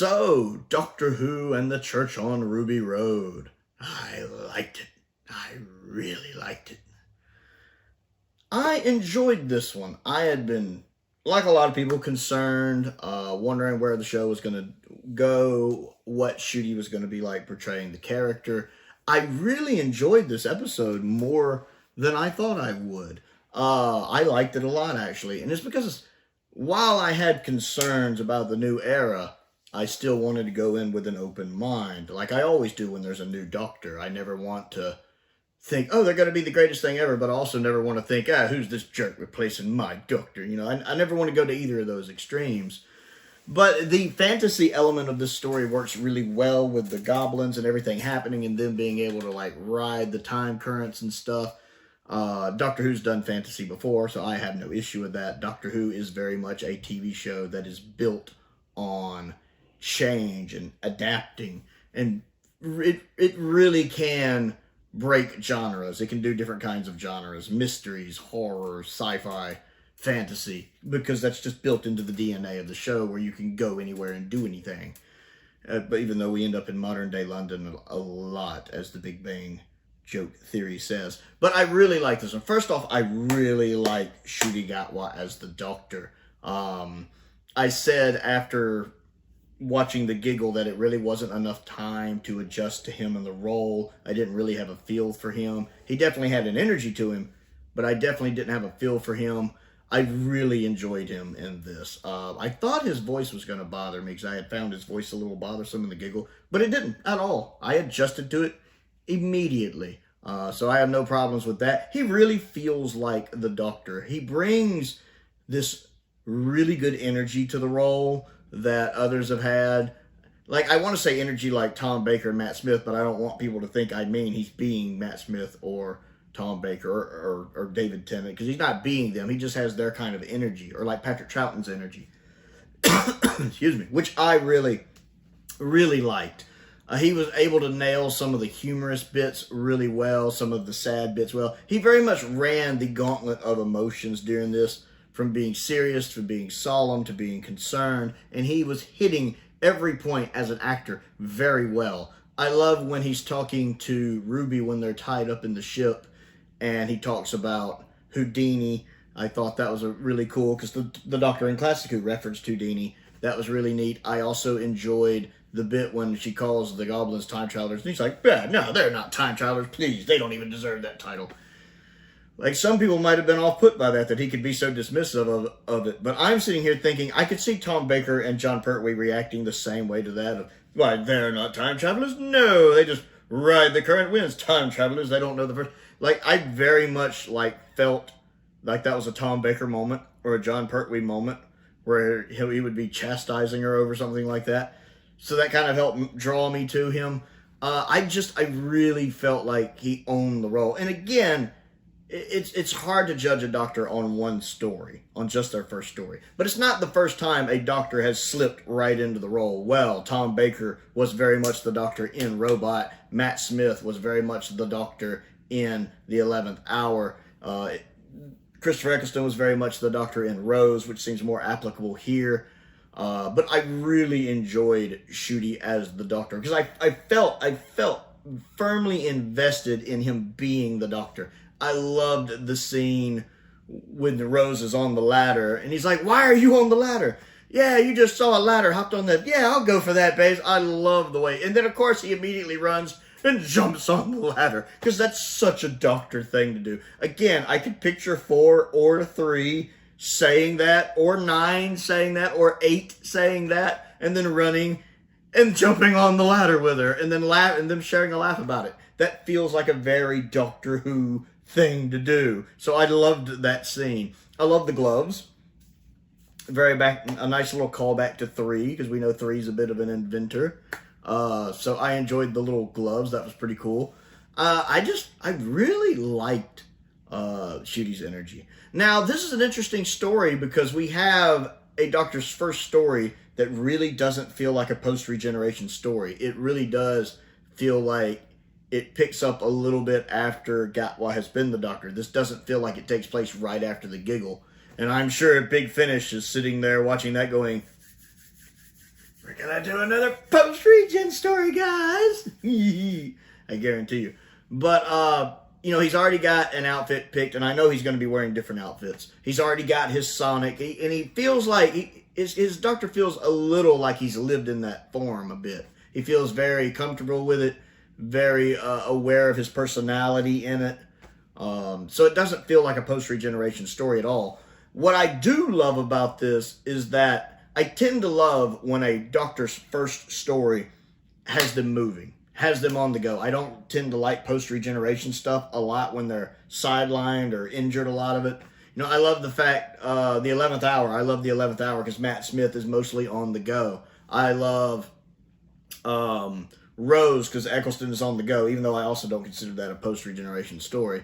So, Doctor Who and the Church on Ruby Road. I liked it. I really liked it. I enjoyed this one. I had been, like a lot of people, concerned, wondering where the show was going to go, what Shooty was going to be like portraying the character. I really enjoyed this episode more than I thought I would. I liked it a lot, actually. And it's because while I had concerns about the new era, I still wanted to go in with an open mind, like I always do when there's a new Doctor. I never want to think, oh, they're going to be the greatest thing ever, but I also never want to think, who's this jerk replacing my Doctor? You know, I never want to go to either of those extremes. But the fantasy element of this story works really well with the goblins and everything happening and them being able to, like, ride the time currents and stuff. Doctor Who's done fantasy before, so I have no issue with that. Doctor Who is very much a TV show that is built on change and adapting, and it really can break genres. It can do different kinds of genres: mysteries, horror, sci-fi, fantasy, because that's just built into the DNA of the show, where you can go anywhere and do anything. But even though we end up in modern day London a lot, as the Big Bang joke theory says. But I really like this one. First off, I really like Ncuti Gatwa as the Doctor. I said after watching The Giggle that it really wasn't enough time to adjust to him in the role. I didn't really have a feel for him. He definitely had an energy to him, but I definitely didn't have a feel for him. I really enjoyed him in this. I thought his voice was going to bother me because I had found his voice a little bothersome in The Giggle, but it didn't at all. I adjusted to it immediately. So I have no problems with that. He really feels like the Doctor. He brings this really good energy to the role that others have had. Like, I want to say energy like Tom Baker and Matt Smith, but I don't want people to think I mean he's being Matt Smith or Tom Baker or David Tennant, because he's not being them. He just has their kind of energy, or like Patrick Troughton's energy. Excuse me, which I really, really liked. He was able to nail some of the humorous bits really well, some of the sad bits well. He very much ran the gauntlet of emotions during this, from being serious to being solemn to being concerned, and he was hitting every point as an actor very well. I love when he's talking to Ruby when they're tied up in the ship, and he talks about Houdini. I thought that was a really cool, because the Doctor in Classic Who referenced Houdini. That was really neat. I also enjoyed the bit when she calls the goblins time travelers, and he's like, yeah, no, they're not time travelers, please, they don't even deserve that title. Like, some people might have been off-put by that he could be so dismissive of it. But I'm sitting here thinking, I could see Tom Baker and John Pertwee reacting the same way to that. Of, why, they're not time travelers? No, they just ride the current winds. Time travelers, they don't know the first. Like, I very much, felt like that was a Tom Baker moment, or a John Pertwee moment, where he would be chastising her over something like that. So that kind of helped draw me to him. I really felt like he owned the role. And again, it's hard to judge a Doctor on one story, on just their first story. But it's not the first time a Doctor has slipped right into the role. Well, Tom Baker was very much the Doctor in Robot. Matt Smith was very much the Doctor in The 11th Hour. Christopher Eccleston was very much the Doctor in Rose, which seems more applicable here. But I really enjoyed Ncuti as the Doctor, because I felt firmly invested in him being the Doctor. I loved the scene when the Rose is on the ladder, and he's like, why are you on the ladder? Yeah, you just saw a ladder, hopped on that. Yeah, I'll go for that, babes. I love the way. And then, of course, he immediately runs and jumps on the ladder, because that's such a Doctor thing to do. Again, I could picture 4 or 3 saying that, or 9 saying that, or 8 saying that, and then running and jumping on the ladder with her, and then and them sharing a laugh about it. That feels like a very Doctor Who thing to do. So I loved that scene. I love the gloves. A nice little callback to 3, because we know 3 is a bit of an inventor. So I enjoyed the little gloves. That was pretty cool. I really liked Ncuti's energy. Now, this is an interesting story, because we have a Doctor's first story that really doesn't feel like a post-regeneration story. It really does feel like it picks up a little bit after Gatwa has been the Doctor. This doesn't feel like it takes place right after The Giggle. And I'm sure Big Finish is sitting there watching that going, we're gonna do another post-regen story, guys. I guarantee you. But, you know, he's already got an outfit picked, and I know he's going to be wearing different outfits. He's already got his Sonic, and he feels like, his doctor feels a little like he's lived in that form a bit. He feels very comfortable with it, very aware of his personality in it. So it doesn't feel like a post-regeneration story at all. What I do love about this is that I tend to love when a doctor's first story has them moving, has them on the go. I don't tend to like post-regeneration stuff a lot when they're sidelined or injured, a lot of it. You know, I love the fact, the 11th hour. I love the 11th hour because Matt Smith is mostly on the go. I love Rose because Eccleston is on the go, even though I also don't consider that a post-regeneration story.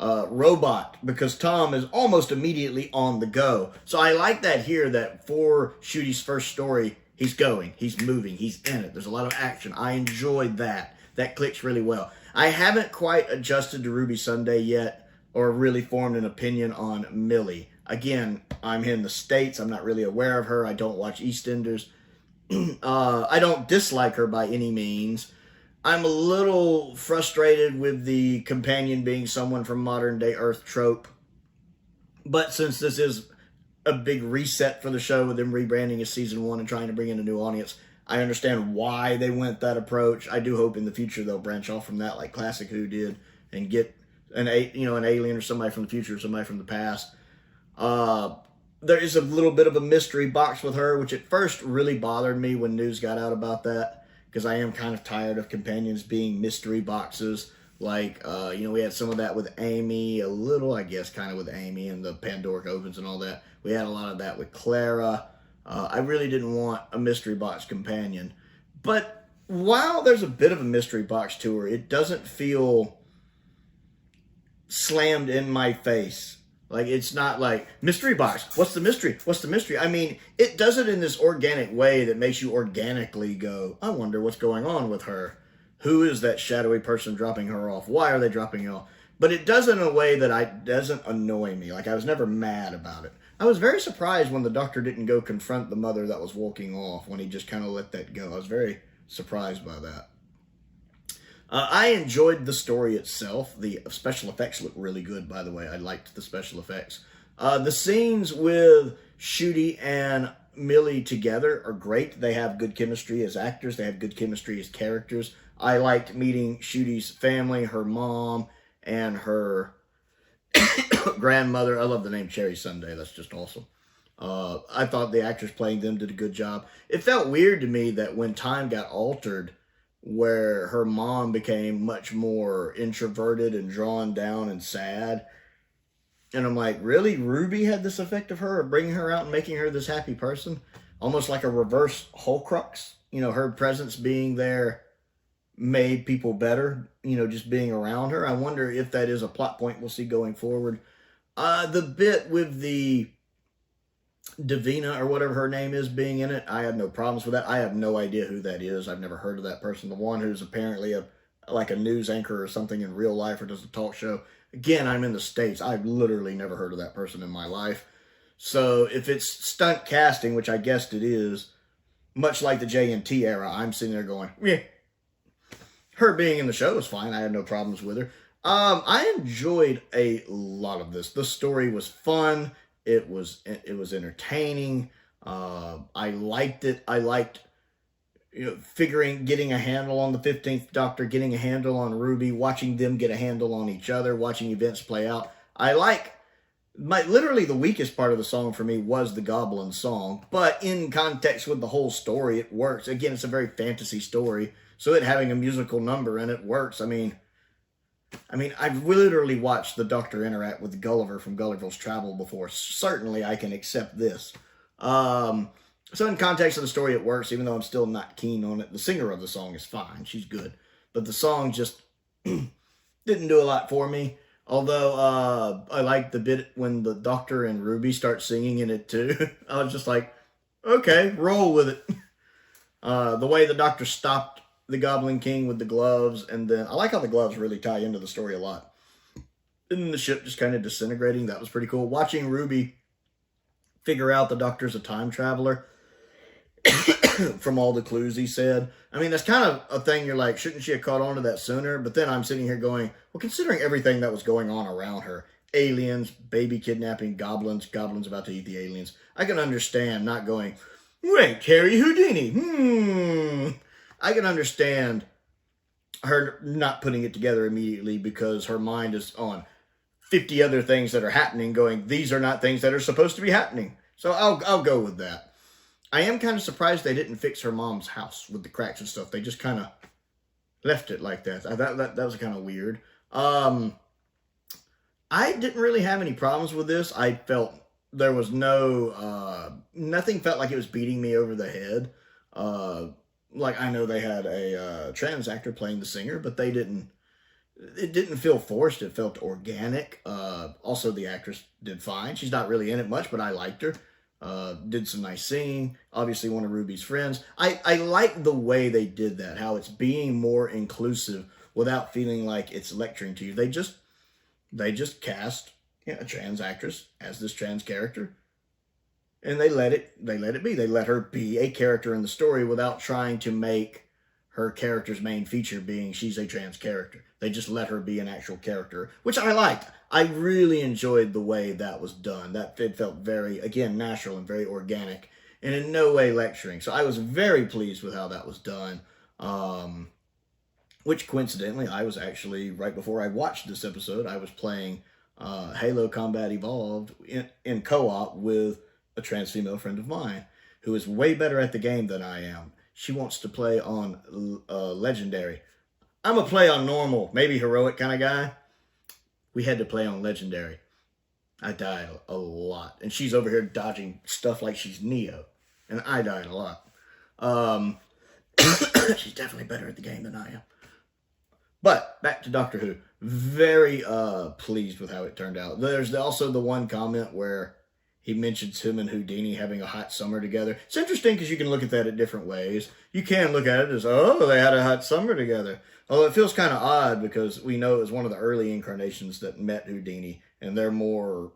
Robot because Tom is almost immediately on the go. So I like that here, that for Shooty's first story, he's going, he's moving, he's in it. There's a lot of action. I enjoyed that. That clicks really well. I haven't quite adjusted to Ruby Sunday yet or really formed an opinion on Millie. Again, I'm in the States. I'm not really aware of her. I don't watch EastEnders. I don't dislike her by any means. I'm a little frustrated with the companion being someone from modern day Earth trope. But since this is a big reset for the show with them rebranding as season 1 and trying to bring in a new audience, I understand why they went that approach. I do hope in the future they'll branch off from that like Classic Who did and get an alien or somebody from the future or somebody from the past. There is a little bit of a mystery box with her, which at first really bothered me when news got out about that, because I am kind of tired of companions being mystery boxes. Like, we had some of that with Amy, a little, I guess, kind of with Amy and the Pandoric Opens and all that. We had a lot of that with Clara. I really didn't want a mystery box companion. But while there's a bit of a mystery box to her, it doesn't feel slammed in my face. Like, it's not like, mystery box, what's the mystery? What's the mystery? I mean, it does it in this organic way that makes you organically go, I wonder what's going on with her. Who is that shadowy person dropping her off? Why are they dropping her off? But it does it in a way that doesn't annoy me. Like, I was never mad about it. I was very surprised when the doctor didn't go confront the mother that was walking off, when he just kind of let that go. I was very surprised by that. I enjoyed the story itself. The special effects look really good, by the way. I liked the special effects. The scenes with Shooty and Millie together are great. They have good chemistry as actors. They have good chemistry as characters. I liked meeting Shooty's family, her mom, and her grandmother. I love the name Cherry Sunday. That's just awesome. I thought the actors playing them did a good job. It felt weird to me that when time got altered, where her mom became much more introverted and drawn down and sad. And I'm like, really? Ruby had this effect of her, of bringing her out and making her this happy person? Almost like a reverse Horcrux. You know, her presence being there made people better, just being around her. I wonder if that is a plot point we'll see going forward. The bit with the Davina, or whatever her name is, being in it, I have no problems with that. I have no idea who that is. I've never heard of that person. The one who's apparently like a news anchor or something in real life, or does a talk show. Again, I'm in the States. I've literally never heard of that person in my life. So if it's stunt casting, which I guessed it is, much like the JNT era, I'm sitting there going, yeah. Her being in the show is fine. I had no problems with her. I enjoyed a lot of this. The story was fun. It was entertaining. I liked it. I liked, getting a handle on the 15th Doctor, getting a handle on Ruby, watching them get a handle on each other, watching events play out. Literally the weakest part of the song for me was the Goblin song, but in context with the whole story, it works. Again, it's a very fantasy story, so it having a musical number in it works. I mean, I've literally watched the Doctor interact with Gulliver from Gulliver's Travel before. Certainly, I can accept this. So in context of the story, it works, even though I'm still not keen on it. The singer of the song is fine. She's good. But the song just didn't do a lot for me. Although, I like the bit when the Doctor and Ruby start singing in it, too. I was just like, okay, roll with it. The way the Doctor stopped the Goblin King with the gloves, and then I like how the gloves really tie into the story a lot. And then the ship just kind of disintegrating, that was pretty cool. Watching Ruby figure out the Doctor's a time traveler from all the clues he said. I mean, that's kind of a thing you're like, shouldn't she have caught on to that sooner? But then I'm sitting here going, well, considering everything that was going on around her, aliens, baby kidnapping, goblins about to eat the aliens, I can understand not going, wait, Harry Houdini, I can understand her not putting it together immediately because her mind is on 50 other things that are happening going, these are not things that are supposed to be happening. So I'll go with that. I am kind of surprised they didn't fix her mom's house with the cracks and stuff. They just kind of left it like that. That was kind of weird. I didn't really have any problems with this. I felt there was nothing felt like it was beating me over the head. Like I know they had a trans actor playing the singer, but it didn't feel forced. It felt organic. Also, the actress did fine. She's not really in it much, but I liked her. Did some nice singing. Obviously, one of Ruby's friends. I like the way they did that. How it's being more inclusive without feeling like it's lecturing to you. They just cast a trans actress as this trans character, and they let it be. They let her be a character in the story without trying to make her character's main feature being she's a trans character. They just let her be an actual character, which I liked. I really enjoyed the way that was done. That it felt very, again, natural and very organic, and in no way lecturing. So I was very pleased with how that was done. Which coincidentally, I was actually, right before I watched this episode, I was playing Halo Combat Evolved in co-op with a trans female friend of mine who is way better at the game than I am. She wants to play on Legendary. I'm a play on normal, maybe heroic kind of guy. We had to play on Legendary. I died a lot. And she's over here dodging stuff like she's Neo. And I died a lot. She's definitely better at the game than I am. But back to Doctor Who. Very pleased with how it turned out. There's also the one comment where he mentions him and Houdini having a hot summer together. It's interesting because you can look at that in different ways. You can look at it as, oh, they had a hot summer together. Although it feels kind of odd because we know it was one of the early incarnations that met Houdini, and they're more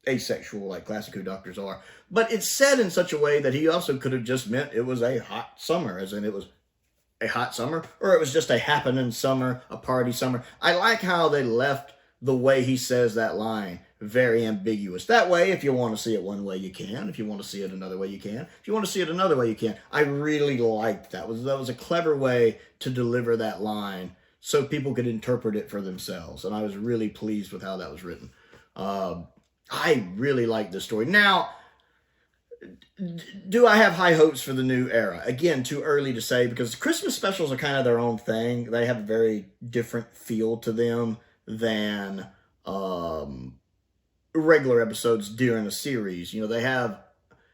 asexual like classic Who Doctors are. But it's said in such a way that he also could have just meant it was a hot summer, as in it was a hot summer, or it was just a happening summer, a party summer. I like how they left the way he says that line very ambiguous. That way, if you want to see it one way, you can. If you want to see it another way, you can. If you want to see it another way, you can. I really liked that. That was a clever way to deliver that line so people could interpret it for themselves. And I was really pleased with how that was written. I really like this story. Now, do I have high hopes for the new era? Again, too early to say because Christmas specials are kind of their own thing. They have a very different feel to them than regular episodes during a series. You know, they have,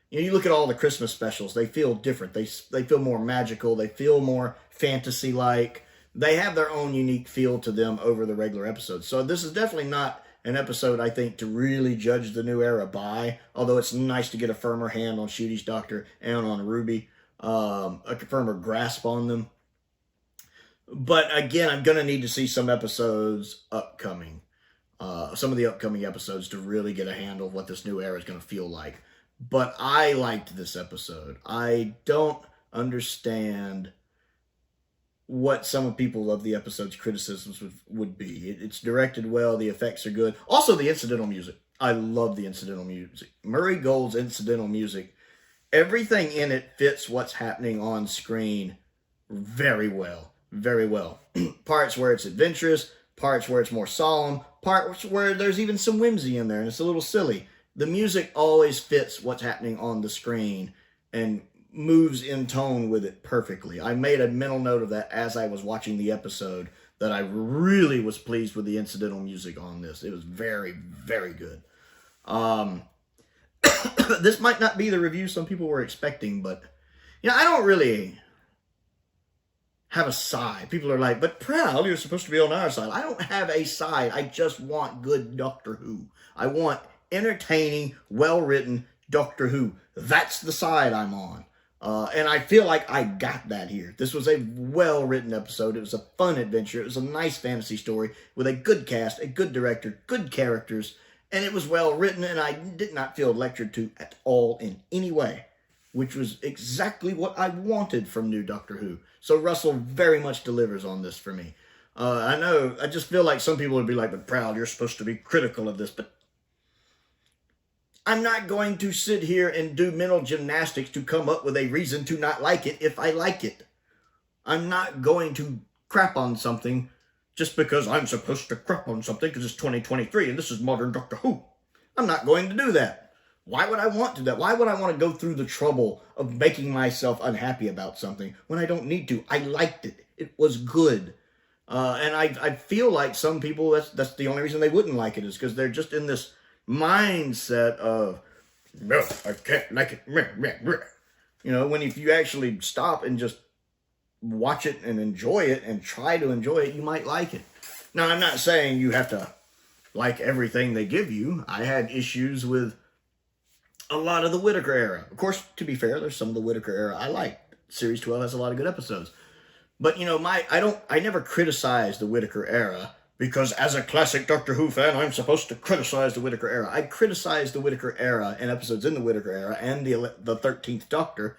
you look at all the Christmas specials, they feel different. They feel more magical. They feel more fantasy-like. They have their own unique feel to them over the regular episodes. So this is definitely not an episode, I think, to really judge the new era by, although it's nice to get a firmer hand on Shooty's Doctor and on Ruby, a firmer grasp on them. But again, I'm going to need to see some episodes upcoming, some of the upcoming episodes to really get a handle of what this new era is going to feel like. But I liked this episode. I don't understand what some of people of the episode's criticisms would be. It's directed well. The effects are good. Also, the incidental music. I love the incidental music. Murray Gold's incidental music. Everything in it fits what's happening on screen very well. Very well. Parts where it's adventurous, parts where it's more solemn, parts where there's even some whimsy in there and it's a little silly. The music always fits what's happening on the screen and moves in tone with it perfectly. I made a mental note of that as I was watching the episode, that I really was pleased with the incidental music on this. It was very, very good. This might not be the review some people were expecting, but I don't really have a side. People are like, but Prowl, you're supposed to be on our side. I don't have a side. I just want good Doctor Who. I want entertaining, well-written Doctor Who. That's the side I'm on. And I feel like I got that here. This was a well-written episode. It was a fun adventure. It was a nice fantasy story with a good cast, a good director, good characters, and it was well-written, and I did not feel lectured to at all in any way. which was exactly what I wanted from new Doctor Who. So Russell very much delivers on this for me. I know, I just feel like some people would be like, but Prowl, you're supposed to be critical of this, but I'm not going to sit here and do mental gymnastics to come up with a reason to not like it if I like it. I'm not going to crap on something just because I'm supposed to crap on something because it's 2023 and this is modern Doctor Who. I'm not going to do that. Why would I want to do that? Why would I want to go through the trouble of making myself unhappy about something when I don't need to? I liked it. It was good. And I feel like some people, that's the only reason they wouldn't like it is because they're just in this mindset of, no, I can't like it. You know, when if you actually stop and just watch it and enjoy it and try to enjoy it, you might like it. Now, I'm not saying you have to like everything they give you. I had issues with a lot of the Whittaker era. Of course, to be fair, there's some of the Whittaker era I like. Series 12 has a lot of good episodes. But, you know, I never criticize the Whittaker era because as a classic Doctor Who fan, I'm supposed to criticize the Whittaker era. I criticize the Whittaker era and episodes in the Whittaker era and the 13th Doctor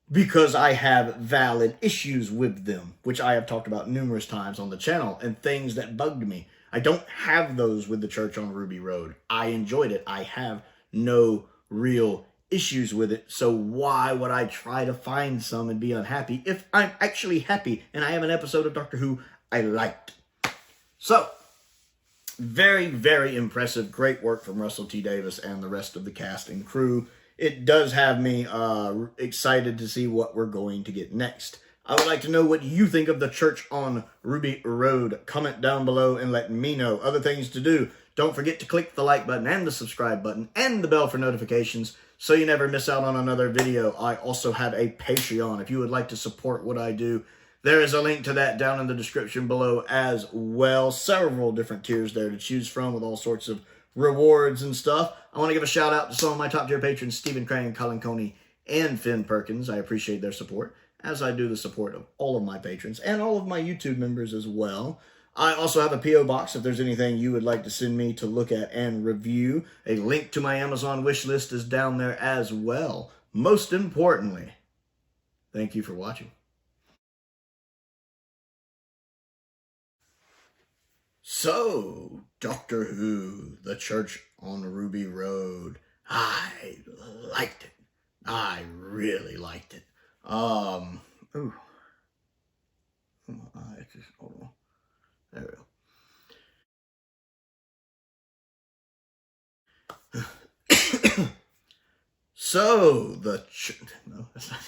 because I have valid issues with them, which I have talked about numerous times on the channel, and things that bugged me. I don't have those with the Church on Ruby Road. I enjoyed it. I have no real issues with it, so why would I try to find some and be unhappy if I'm actually happy and I have an episode of Doctor Who I liked? So, very, very impressive. Great work from Russell T. Davies and the rest of the cast and crew. It does have me excited to see what we're going to get next. I would like to know what you think of the Church on Ruby Road. Comment down below and let me know. Other things to do. Don't forget to click the like button and the subscribe button and the bell for notifications so you never miss out on another video. I also have a Patreon if you would like to support what I do. There is a link to that down in the description below as well. Several different tiers there to choose from with all sorts of rewards and stuff. I want to give a shout out to some of my top tier patrons, Stephen Crane, Colin Coney, and Finn Perkins. I appreciate their support, as I do the support of all of my patrons and all of my YouTube members as well. I also have a P.O. box if there's anything you would like to send me to look at and review. A link to my Amazon wish list is down there as well. Most importantly, thank you for watching. So, Doctor Who, the Church on Ruby Road. I liked it. I really liked it. Ooh. Hold on. There we go. So, no, that's not